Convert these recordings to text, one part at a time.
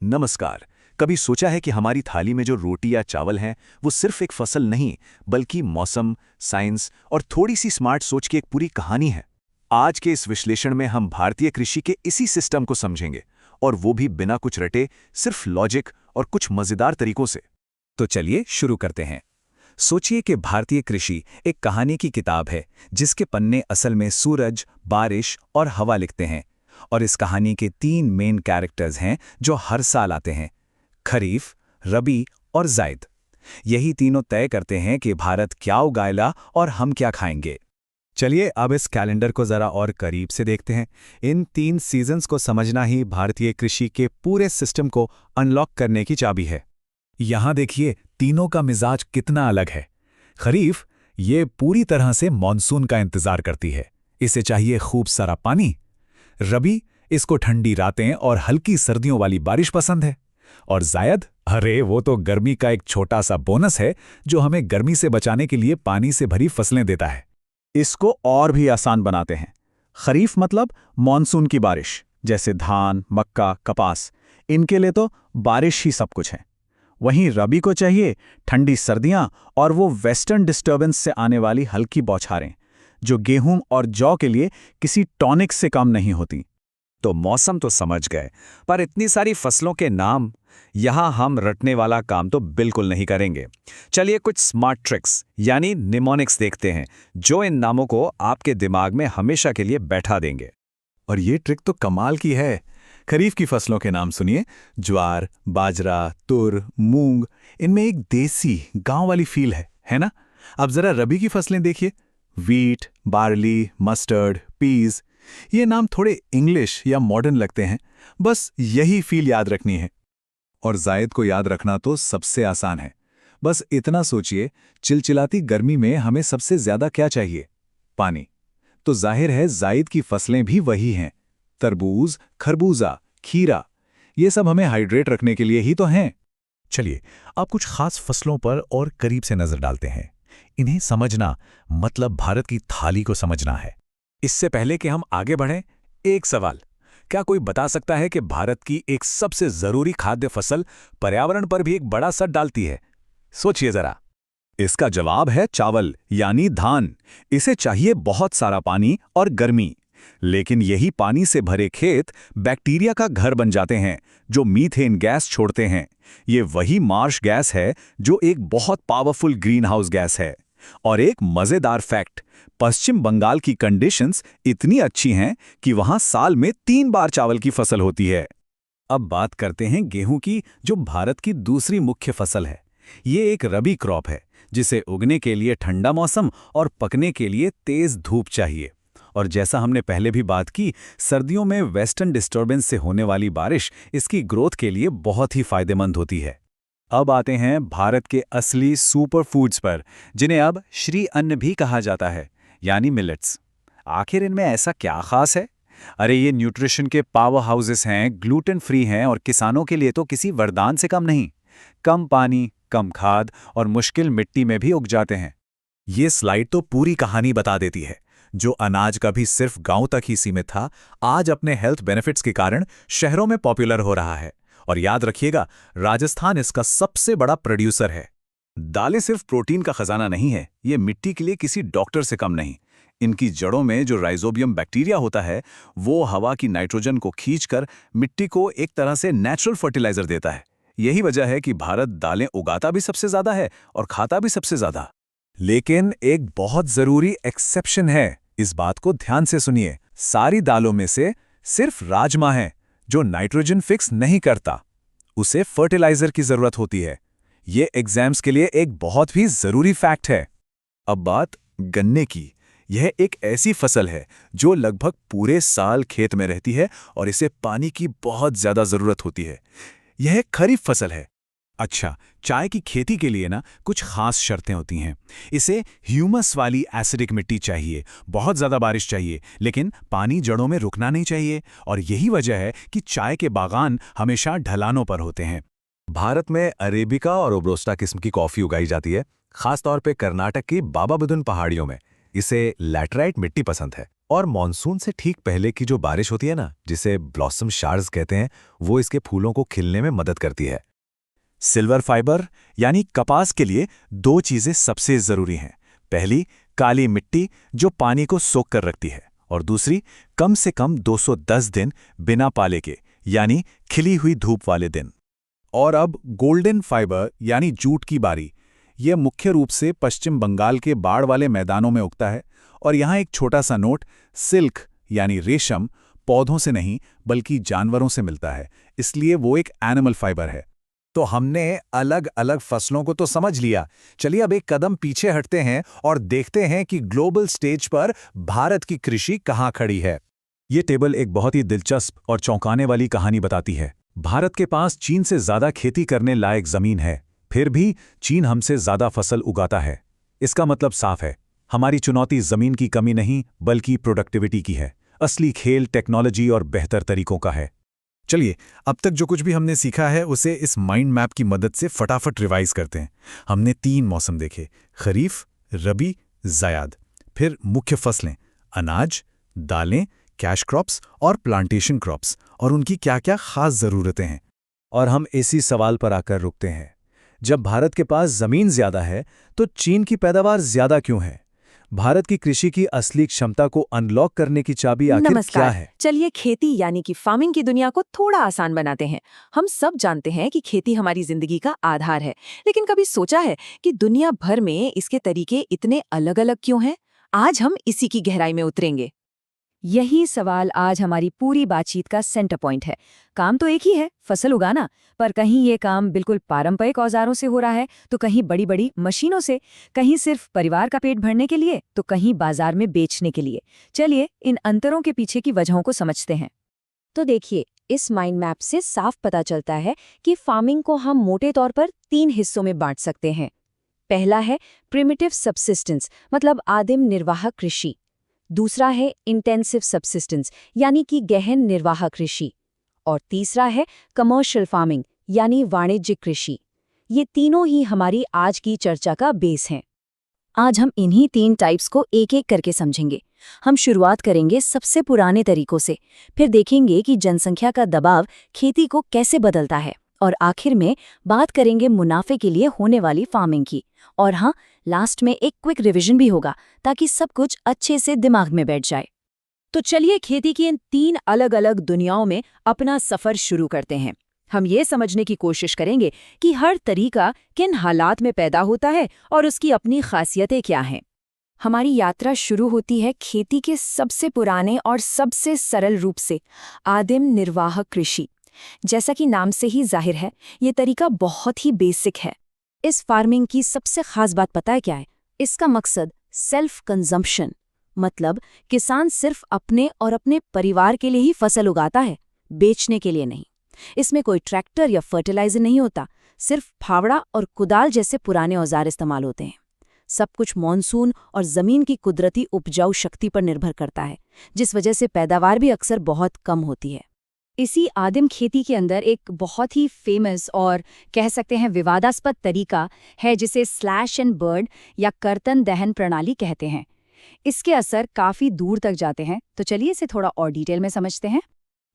नमस्कार। कभी सोचा है कि हमारी थाली में जो रोटी या चावल हैं वो सिर्फ एक फसल नहीं बल्कि मौसम, साइंस और थोड़ी सी स्मार्ट सोच की एक पूरी कहानी है। आज के इस विश्लेषण में हम भारतीय कृषि के इसी सिस्टम को समझेंगे, और वो भी बिना कुछ रटे, सिर्फ लॉजिक और कुछ मजेदार तरीकों से। तो चलिए शुरू करते हैं। सोचिए कि भारतीय कृषि एक कहानी की किताब है जिसके पन्ने असल में सूरज, बारिश और हवा लिखते हैं। और इस कहानी के 3 मेन कैरेक्टर्स हैं जो हर साल आते हैं: खरीफ, रबी और जायद। यही तीनों तय करते हैं कि भारत क्या उगाएगा और हम क्या खाएंगे। चलिए अब इस कैलेंडर को जरा और करीब से देखते हैं। इन 3 सीजन्स को समझना ही भारतीय कृषि के पूरे सिस्टम को अनलॉक करने की चाबी है। यहां देखिए तीनों का मिजाज कितना अलग है। खरीफ ये पूरी तरह से मॉनसून का इंतजार करती है, इसे चाहिए खूब सारा पानी। रबी इसको ठंडी रातें और हल्की सर्दियों वाली बारिश पसंद है। और जायद, अरे वो तो गर्मी का एक छोटा सा बोनस है जो हमें गर्मी से बचाने के लिए पानी से भरी फसलें देता है। इसको और भी आसान बनाते हैं। खरीफ मतलब मॉनसून की बारिश, जैसे धान, मक्का, कपास। इनके लिए तो बारिश ही सब कुछ है। वहीं रबी को चाहिए ठंडी सर्दियां और वो वेस्टर्न डिस्टर्बेंस से आने वाली हल्की बौछारें, जो गेहूं और जौ के लिए किसी टॉनिक से कम नहीं होती। तो मौसम तो समझ गए, पर इतनी सारी फसलों के नाम, यहां हम रटने वाला काम तो बिल्कुल नहीं करेंगे। चलिए कुछ स्मार्ट ट्रिक्स यानी निमोनिक्स देखते हैं, जो इन नामों को आपके दिमाग में हमेशा के लिए बैठा देंगे। और ये ट्रिक तो कमाल की है। खरीफ की फसलों के नाम सुनिए: ज्वार, बाजरा, तुर, मूंग। इनमें एक देसी गांव वाली फील है ना? अब जरा रबी की फसलें देखिए: वीट, बार्ली, मस्टर्ड, पीज। ये नाम थोड़े इंग्लिश या मॉडर्न लगते हैं, बस यही फील याद रखनी है। और जायद को याद रखना तो सबसे आसान है। बस इतना सोचिए, चिलचिलाती गर्मी में हमें सबसे ज्यादा क्या चाहिए? पानी। तो जाहिर है जायद की फसलें भी वही हैं। तरबूज, खरबूजा, खीरा, ये सब हमें हाइड्रेट रखने के लिए ही तो हैं। चलिए अब कुछ खास फसलों पर और करीब से नजर डालते हैं। इन्हें समझना मतलब भारत की थाली को समझना है। इससे पहले कि हम आगे बढ़ें, एक सवाल: क्या कोई बता सकता है कि भारत की एक सबसे जरूरी खाद्य फसल पर्यावरण पर भी एक बड़ा असर डालती है? सोचिए जरा। इसका जवाब है चावल, यानी धान। इसे चाहिए बहुत सारा पानी और गर्मी। लेकिन यही पानी से भरे खेत बैक्टीरिया का घर बन जाते हैं, जो मीथेन गैस छोड़ते हैं। ये वही मार्श गैस है जो एक बहुत पावरफुल ग्रीन हाउस गैस है। और एक मजेदार फैक्ट: पश्चिम बंगाल की कंडीशंस इतनी अच्छी हैं कि वहां साल में 3 बार चावल की फसल होती है। अब बात करते हैं गेहूं की, जो भारत की दूसरी मुख्य फसल है। ये एक रबी क्रॉप है जिसे उगने के लिए ठंडा मौसम और पकने के लिए तेज धूप चाहिए। और जैसा हमने पहले भी बात की, सर्दियों में वेस्टर्न डिस्टर्बेंस से होने वाली बारिश इसकी ग्रोथ के लिए बहुत ही फायदेमंद होती है। अब आते हैं भारत के असली सुपर फूड्स पर, जिन्हें अब श्री अन्न भी कहा जाता है, यानी मिलेट्स। आखिर इनमें ऐसा क्या खास है? अरे ये न्यूट्रिशन के पावर हाउसेस हैं, ग्लूटेन फ्री हैं और किसानों के लिए तो किसी वरदान से कम नहीं। कम पानी, कम खाद और मुश्किल मिट्टी में भी उग जाते हैं। ये स्लाइड तो पूरी कहानी बता देती है। जो अनाज कभी सिर्फ गांव तक ही सीमित था, आज अपने हेल्थ बेनिफिट्स के कारण शहरों में पॉपुलर हो रहा है। और याद रखिएगा, राजस्थान इसका सबसे बड़ा प्रोड्यूसर है। दालें सिर्फ प्रोटीन का खजाना नहीं है, ये मिट्टी के लिए किसी डॉक्टर से कम नहीं। इनकी जड़ों में जो राइजोबियम बैक्टीरिया होता है, वो हवा की नाइट्रोजन को खींचकर मिट्टी को एक तरह से नेचुरल फर्टिलाइजर देता है। यही वजह है कि भारत दालें उगाता भी सबसे ज्यादा है और खाता भी सबसे ज्यादा। लेकिन एक बहुत जरूरी एक्सेप्शन है, इस बात को ध्यान से सुनिए। सारी दालों में से सिर्फ राजमा है जो नाइट्रोजन फिक्स नहीं करता। उसे फर्टिलाइजर की जरूरत होती है। ये एग्जाम्स के लिए एक बहुत ही जरूरी फैक्ट है। अब बात गन्ने की। यह एक ऐसी फसल है जो लगभग पूरे साल खेत में रहती है और इसे पानी की बहुत ज्यादा जरूरत होती है। यह एक खरीफ फसल है। अच्छा, चाय की खेती के लिए ना कुछ खास शर्तें होती हैं। इसे ह्यूमस वाली एसिडिक मिट्टी चाहिए, बहुत ज़्यादा बारिश चाहिए, लेकिन पानी जड़ों में रुकना नहीं चाहिए। और यही वजह है कि चाय के बागान हमेशा ढलानों पर होते हैं। भारत में अरेबिका और रोबस्टा किस्म की कॉफ़ी उगाई जाती है, खासतौर पे कर्नाटक की बाबा बुदन पहाड़ियों में। इसे लैटराइट मिट्टी पसंद है। और मॉनसून से ठीक पहले की जो बारिश होती है ना, जिसे ब्लॉसम शावर्स कहते हैं, वो इसके फूलों को खिलने में मदद करती है। सिल्वर फाइबर यानी कपास के लिए दो चीजें सबसे जरूरी हैं। पहली, काली मिट्टी जो पानी को सोख कर रखती है, और दूसरी, कम से कम 210 दिन बिना पाले के, यानी खिली हुई धूप वाले दिन। और अब गोल्डन फाइबर यानी जूट की बारी। यह मुख्य रूप से पश्चिम बंगाल के बाढ़ वाले मैदानों में उगता है, और यहाँ एक छोटा सा नोट, सिल्क यानी रेशम पौधों से नहीं बल्कि जानवरों से मिलता है, इसलिए वो एक एनिमल फाइबर है। तो हमने अलग अलग फसलों को तो समझ लिया। चलिए अब एक कदम पीछे हटते हैं और देखते हैं कि ग्लोबल स्टेज पर भारत की कृषि कहाँ खड़ी है। ये टेबल एक बहुत ही दिलचस्प और चौंकाने वाली कहानी बताती है। भारत के पास चीन से ज्यादा खेती करने लायक जमीन है, फिर भी चीन हमसे ज्यादा फसल उगाता है। इसका मतलब साफ है, हमारी चुनौती जमीन की कमी नहीं बल्कि प्रोडक्टिविटी की है। असली खेल टेक्नोलॉजी और बेहतर तरीकों का है। चलिए अब तक जो कुछ भी हमने सीखा है उसे इस माइंड मैप की मदद से फटाफट रिवाइज करते हैं। हमने 3 मौसम देखे, खरीफ, रबी, ज़याद। फिर मुख्य फसलें, अनाज, दालें, कैश क्रॉप्स और प्लांटेशन क्रॉप्स, और उनकी क्या क्या खास ज़रूरतें हैं। और हम इसी सवाल पर आकर रुकते हैं, जब भारत के पास जमीन ज्यादा है तो चीन की पैदावार ज्यादा क्यों है? भारत की कृषि की असली क्षमता को अनलॉक करने की चाबी आखिर क्या है? चलिए खेती यानी कि फार्मिंग की दुनिया को थोड़ा आसान बनाते हैं। हम सब जानते हैं कि खेती हमारी जिंदगी का आधार है, लेकिन कभी सोचा है कि दुनिया भर में इसके तरीके इतने अलग-अलग क्यों हैं? आज हम इसी की गहराई में उतरेंगे। यही सवाल आज हमारी पूरी बातचीत का सेंटर पॉइंट है। काम तो एक ही है, फसल उगाना, पर कहीं ये काम बिल्कुल पारंपरिक औजारों से हो रहा है, तो कहीं बड़ी-बड़ी मशीनों से, कहीं सिर्फ परिवार का पेट भरने के लिए, तो कहीं बाजार में बेचने के लिए। चलिए इन अंतरों के पीछे की वजहों को समझते हैं। तो देखिए, इस माइंड मैप से साफ पता चलता है कि फार्मिंग को हम मोटे तौर पर 3 हिस्सों में बांट सकते हैं। पहला है प्रिमिटिव सबसिस्टेंस, मतलब आदिम निर्वाह कृषि। दूसरा है इंटेंसिव सबसिस्टेंस, यानी कि गहन निर्वाह कृषि। और तीसरा है कमर्शियल फार्मिंग, यानी वाणिज्यिक कृषि। ये तीनों ही हमारी आज की चर्चा का बेस हैं। आज हम इन्हीं 3 टाइप्स को एक-एक करके समझेंगे। हम शुरुआत करेंगे सबसे पुराने तरीकों से, फिर देखेंगे कि जनसंख्या का दबाव खेती को कैसे बदलता है, और आखिर में बात करेंगे मुनाफे के लिए होने वाली फार्मिंग की। और हाँ, लास्ट में एक क्विक रिवीजन भी होगा ताकि सब कुछ अच्छे से दिमाग में बैठ जाए। तो चलिए खेती की इन 3 अलग-अलग दुनियाओं में अपना सफर शुरू करते हैं। हम ये समझने की कोशिश करेंगे कि हर तरीका किन हालात में पैदा होता है और उसकी अपनी खासियतें क्या हैं। हमारी यात्रा शुरू होती है खेती के सबसे पुराने और सबसे सरल रूप से, आदिम निर्वाह कृषि। जैसा कि नाम से ही जाहिर है, ये तरीका बहुत ही बेसिक है। इस फार्मिंग की सबसे खास बात पता है क्या है? इसका मकसद सेल्फ कंजम्पशन, मतलब किसान सिर्फ अपने और अपने परिवार के लिए ही फसल उगाता है, बेचने के लिए नहीं। इसमें कोई ट्रैक्टर या फर्टिलाइजर नहीं होता, सिर्फ फावड़ा और कुदाल जैसे पुराने औजार इस्तेमाल होते हैं। सब कुछ मॉनसून और जमीन की कुदरती उपजाऊ शक्ति पर निर्भर करता है, जिस वजह से पैदावार भी अक्सर बहुत कम होती है। इसी आदिम खेती के अंदर एक बहुत ही फेमस और कह सकते हैं विवादास्पद तरीका है जिसे स्लैश एंड बर्न या कर्तन दहन प्रणाली कहते हैं। इसके असर काफी दूर तक जाते हैं, तो चलिए इसे थोड़ा और डिटेल में समझते हैं।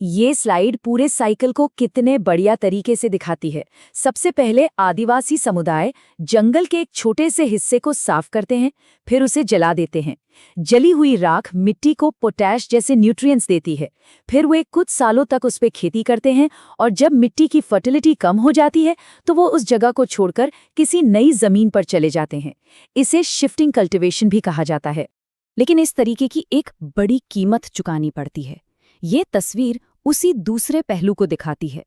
ये स्लाइड पूरे साइकिल को कितने बढ़िया तरीके से दिखाती है। सबसे पहले आदिवासी समुदाय जंगल के एक छोटे से हिस्से को साफ करते हैं, फिर उसे जला देते हैं। जली हुई राख मिट्टी को पोटैश जैसे न्यूट्रिएंट्स देती है। फिर वे कुछ सालों तक उस पर खेती करते हैं, और जब मिट्टी की फर्टिलिटी कम हो जाती है तो वो उस जगह को छोड़कर किसी नई जमीन पर चले जाते हैं। इसे शिफ्टिंग कल्टीवेशन भी कहा जाता है। लेकिन इस तरीके की एक बड़ी कीमत चुकानी पड़ती है। ये तस्वीर उसी दूसरे पहलू को दिखाती है।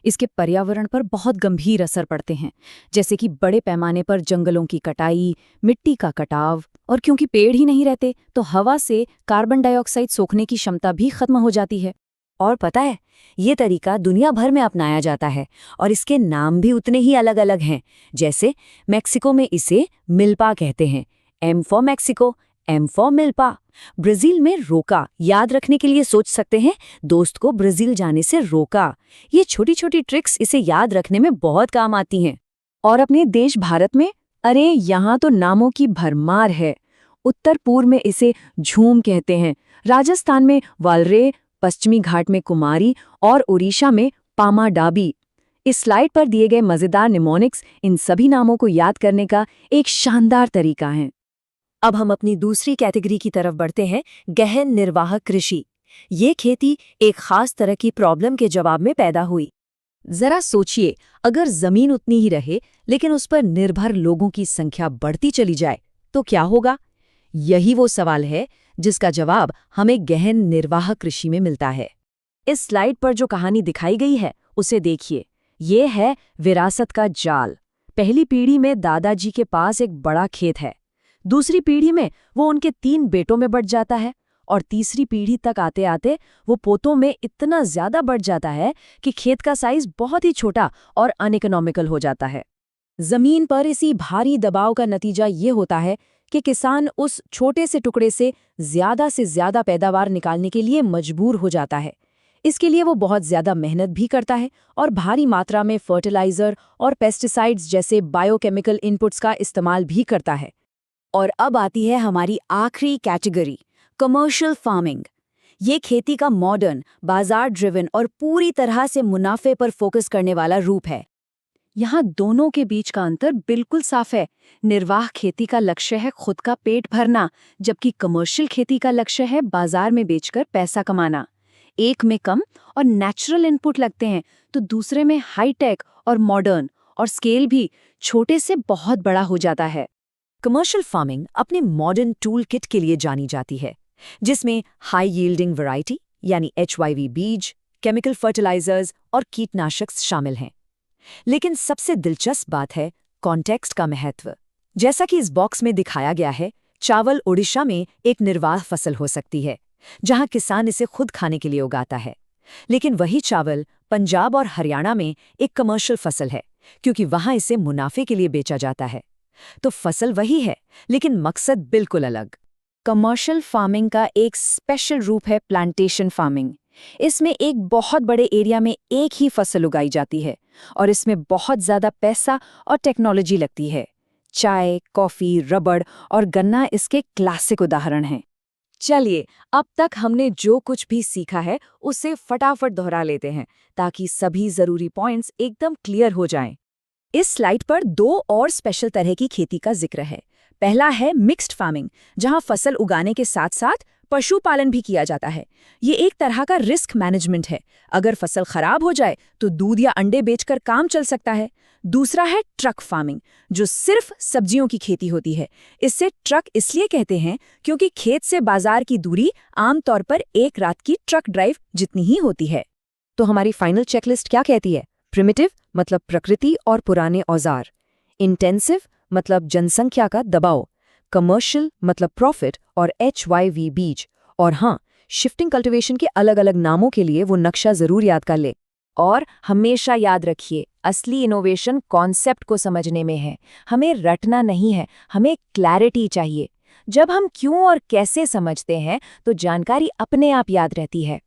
इसके पर्यावरण पर बहुत गंभीर असर पड़ते हैं, जैसे कि बड़े पैमाने पर जंगलों की कटाई, मिट्टी का कटाव, और क्योंकि पेड़ ही नहीं रहते तो हवा से कार्बन डाइऑक्साइड सोखने की क्षमता भी खत्म हो जाती है। और पता है, ये तरीका दुनिया भर में अपनाया जाता है, और इसके नाम भी उतने ही अलग अलग हैं। जैसे मेक्सिको में इसे मिल्पा कहते हैं, M for Mexico, M for milpa. Brazil में रोका, याद रखने के लिए सोच सकते हैं, दोस्त को ब्राजील जाने से रोका। ये छोटी छोटी ट्रिक्स इसे याद रखने में बहुत काम आती हैं। और अपने देश भारत में, अरे यहाँ तो नामों की भरमार है। उत्तर पूर्व में इसे झूम कहते हैं, राजस्थान में वालरे, पश्चिमी घाट में कुमारी और ओडिशा में पामाडाबी। इस स्लाइड पर दिए गए मजेदार निमोनिक्स इन सभी नामों को याद करने का एक शानदार तरीका है। अब हम अपनी दूसरी कैटेगरी की तरफ बढ़ते हैं, गहन निर्वाह कृषि। ये खेती एक खास तरह की प्रॉब्लम के जवाब में पैदा हुई। जरा सोचिए, अगर जमीन उतनी ही रहे लेकिन उस पर निर्भर लोगों की संख्या बढ़ती चली जाए तो क्या होगा? यही वो सवाल है जिसका जवाब हमें गहन निर्वाह कृषि में मिलता है। इस स्लाइड पर जो कहानी दिखाई गई है उसे देखिए। ये है विरासत का जाल। पहली पीढ़ी में दादाजी के पास एक बड़ा खेत है, दूसरी पीढ़ी में वो उनके 3 बेटों में बढ़ जाता है और तीसरी पीढ़ी तक आते आते वो पोतों में इतना ज्यादा बढ़ जाता है कि खेत का साइज बहुत ही छोटा और अनइकोनॉमिकल हो जाता है। जमीन पर इसी भारी दबाव का नतीजा ये होता है कि किसान उस छोटे से टुकड़े से ज्यादा पैदावार निकालने के लिए मजबूर हो जाता है। इसके लिए वो बहुत ज्यादा मेहनत भी करता है और भारी मात्रा में फर्टिलाइजर और पेस्टिसाइड्स जैसे बायोकेमिकल इनपुट्स का इस्तेमाल भी करता है। और अब आती है हमारी आखिरी कैटेगरी, कमर्शियल फार्मिंग। ये खेती का मॉडर्न, बाजार ड्रिवन और पूरी तरह से मुनाफे पर फोकस करने वाला रूप है। यहाँ दोनों के बीच का अंतर बिल्कुल साफ है। निर्वाह खेती का लक्ष्य है खुद का पेट भरना, जबकि कमर्शियल खेती का लक्ष्य है बाजार में बेचकर पैसा कमाना। एक में कम और नेचुरल इनपुट लगते हैं तो दूसरे में हाईटेक और मॉडर्न, और स्केल भी छोटे से बहुत बड़ा हो जाता है। कमर्शियल फार्मिंग अपने मॉडर्न टूल किट के लिए जानी जाती है, जिसमें हाई यील्डिंग वैरायटी यानी HYV बीज, केमिकल फर्टिलाइजर्स और कीटनाशक शामिल हैं। लेकिन सबसे दिलचस्प बात है कॉन्टेक्स्ट का महत्व। जैसा कि इस बॉक्स में दिखाया गया है, चावल ओडिशा में एक निर्वाह फसल हो सकती है, जहां किसान इसे खुद खाने के लिए उगाता है। लेकिन वही चावल पंजाब और हरियाणा में एक कमर्शियल फसल है, क्योंकि वहां इसे मुनाफे के लिए बेचा जाता है। तो फसल वही है, लेकिन मकसद बिल्कुल अलग। कमर्शियल फार्मिंग का एक स्पेशल रूप है प्लांटेशन फार्मिंग। इसमें एक बहुत बड़े एरिया में एक ही फसल उगाई जाती है और इसमें बहुत ज़्यादा पैसा और टेक्नोलॉजी लगती है। चाय, कॉफ़ी, रबड़ और गन्ना इसके क्लासिक उदाहरण हैं। चलिए, अब तक हमने जो कुछ भी सीखा है उसे फटाफट दोहरा लेते हैं ताकि सभी ज़रूरी पॉइंट्स एकदम क्लियर हो जाएं। इस स्लाइड पर 2 और स्पेशल तरह की खेती का जिक्र है। पहला है मिक्स्ड फार्मिंग, जहां फसल उगाने के साथ साथ पशुपालन भी किया जाता है। ये एक तरह का रिस्क मैनेजमेंट है। अगर फसल खराब हो जाए तो दूध या अंडे बेचकर काम चल सकता है। दूसरा है ट्रक फार्मिंग, जो सिर्फ सब्जियों की खेती होती है। इससे ट्रक इसलिए कहते हैं क्योंकि खेत से बाजार की दूरी आमतौर पर एक रात की ट्रक ड्राइव जितनी ही होती है। तो हमारी फाइनल चेकलिस्ट क्या कहती है? प्रिमिटिव मतलब प्रकृति और पुराने औजार, इंटेंसिव मतलब जनसंख्या का दबाव, कमर्शियल मतलब प्रॉफिट और HYV बीज, और हाँ, शिफ्टिंग कल्टीवेशन के अलग अलग नामों के लिए वो नक्शा जरूर याद कर ले। और हमेशा याद रखिए, असली इनोवेशन कॉन्सेप्ट को समझने में है, हमें रटना नहीं है, हमें क्लैरिटी चाहिए। जब हम क्यों और कैसे समझते हैं तो जानकारी अपने आप याद रहती है।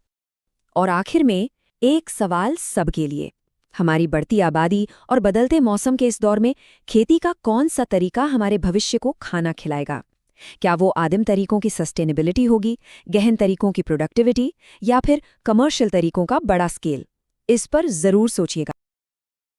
और आखिर में एक सवाल सबके लिए, हमारी बढ़ती आबादी और बदलते मौसम के इस दौर में खेती का कौन सा तरीका हमारे भविष्य को खाना खिलाएगा? क्या वो आदिम तरीकों की सस्टेनेबिलिटी होगी, गहन तरीकों की प्रोडक्टिविटी, या फिर कमर्शियल तरीकों का बड़ा स्केल? इस पर जरूर सोचिएगा।